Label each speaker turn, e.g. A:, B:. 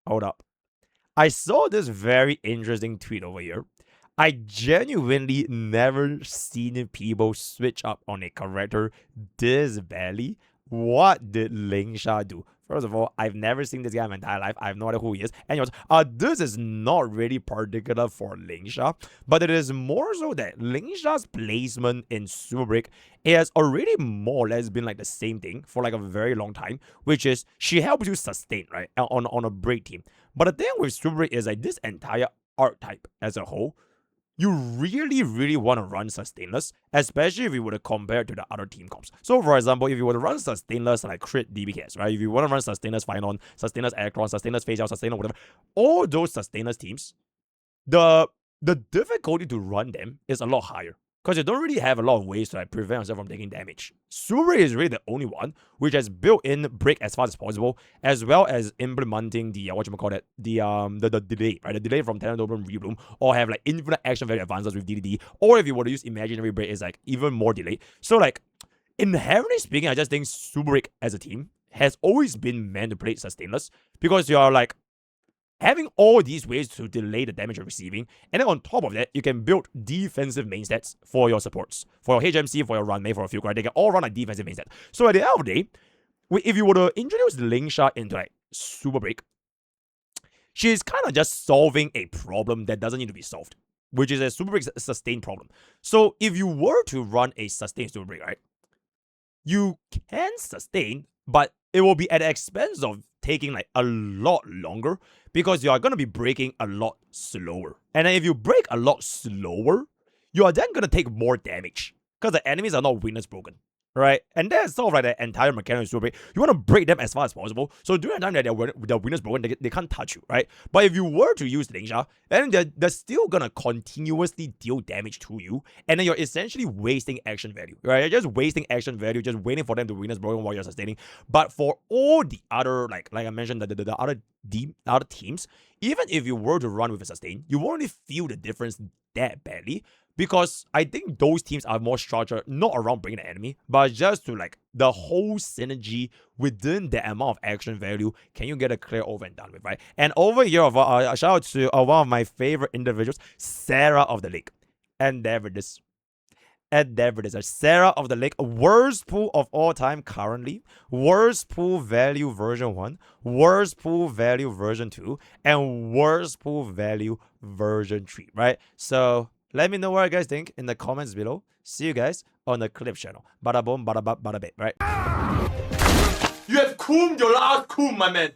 A: Hold up. I saw this very interesting tweet over here. I genuinely never seen people switch up on a character this badly. What did Lingsha do? First of all, I've never seen this guy in my entire life. I have no idea who he is. Anyways, this is not really particular for Lingsha, but it is more so that Lingsha's placement in Super Break has already more or less been like the same thing for like a very long time, which is she helps you sustain, right, on a break team. But the thing with Super Break is like this entire archetype as a whole, you really want to run sustainless, especially if you were to compare it to the other team comps. So, for example, if you were to run sustainless like crit DBKs, right? If you want to run sustainless Final, sustainless Aircron, sustainless Phase Out, sustainless whatever, all those sustainless teams, the difficulty to run them is a lot higher because you don't really have a lot of ways to like prevent yourself from taking damage. Super is really the only one which has built-in break as fast as possible, as well as implementing the the delay, right? The delay from Talent Open Rebloom, or have like infinite action value advances with DDD, or if you were to use imaginary break, is like even more delayed. So like inherently speaking, I just think Super Break as a team has always been meant to play sustainless because you are like having all these ways to delay the damage you're receiving, and then on top of that, you can build defensive main stats for your supports, for your HMC, for your run mate, for your field, right? They can all run like defensive main stats. So at the end of the day, if you were to introduce Lingsha into like Super Break, she's kind of just solving a problem that doesn't need to be solved, which is a Super Break sustain problem. So if you were to run a sustained Super Break, right, you can sustain, but it will be at the expense of taking like a lot longer because you are going to be breaking a lot slower. And then if you break a lot slower, you are then going to take more damage because the enemies are not weakness broken, right? And that's sort of like the entire mechanic of Super Break. You want to break them as fast as possible. So during the time that they're weakness broken, they can't touch you, right? But if you were to use Lingsha, then they're still going to continuously deal damage to you. And then you're essentially wasting action value, right? You're just wasting action value, just waiting for them to weakness broken while you're sustaining. But for all the other, like I mentioned, the other teams, even if you were to run with a sustain, you won't really feel the difference that badly. Because I think those teams are more structured, not around bringing the enemy, but just to like the whole synergy within the amount of action value. Can you get a clear over and done with, right? And over here, shout out to one of my favorite individuals, Sarah of the Lake. And there it is. And there it is. Sarah of the Lake, worst pool of all time currently, worst pool value version 1, worst pool value version 2, and worst pool value version 3, right? So let me know what you guys think in the comments below. See you guys on the clip channel. Bada boom, bada bap, bada bit, right?
B: You have cooled your last cool, my man.